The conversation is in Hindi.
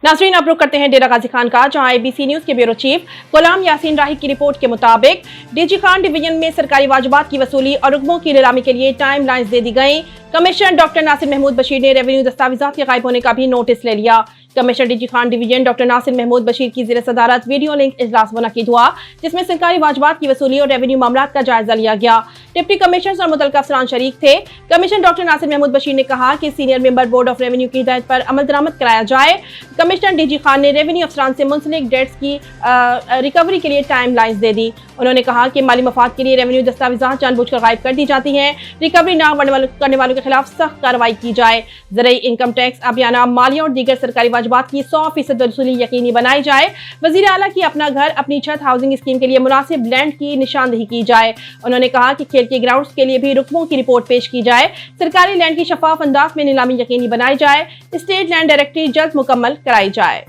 नाज़रीन, अब रुख करते हैं डेरा गाजी खान का, जहां ABC न्यूज के ब्यूरो चीफ गुलाम यासीन राही की रिपोर्ट के मुताबिक डीजी खान डिवीजन में सरकारी वाजिबात की वसूली और रुकमों की नीलामी के लिए टाइम लाइन्स दे दी गई। कमिश्नर डॉक्टर नासिर महमूद बशीर ने रेवेन्यू दस्तावेजात के गायब होने का भी नोटिस ले लिया। Commissioner DG Khan division doctor Nasir Mahmood Bashir की ज़ेर सदारत वीडियो लिंक इजलास मुनक्किद हुआ, जिसमें सरकारी वाजिबात की वसूली और रेवेन्यू मामलात का जायजा लिया गया। डिप्टी कमिश्नर और मुतल्लिका अफसरान शरीक थे। कमिश्नर डॉक्टर नासिर महमूद बशीर ने कहा कि senior member board of revenue की हिदायत पर अमल दरामद कराया जाए। कमिश्नर डीजी खान ने रेवेन्यू अफसरान से मुंसलिक डेट्स की रिकवरी के लिए टाइम लाइन्स दे दी। उन्होंने कहा कि माली मफाद के लिए रेवेन्यू दस्तावेजात जानबूझकर गायब कर दी जाती हैं। रिकवरी न करने वालों के खिलाफ सख्त कार्रवाई की जाए। ज़राई इनकम टैक्स, अभियाना, मालिया और दीगर सरकारी वाजिबात की 100% वसूली यकीनी बनाई जाए। वज़ीर आला की अपना घर अपनी छत हाउसिंग स्कीम के लिए मुनासिब लैंड की निशानदेही की जाए। उन्होंने कहा कि खेल के ग्राउंड्स के लिए भी रुकमों की रिपोर्ट पेश की जाए। सरकारी लैंड की शफाफ अंदाज में नीलामी यकीनी बनाई जाए। स्टेट लैंड डायरेक्टरी जल्द मुकम्मल कराई जाए।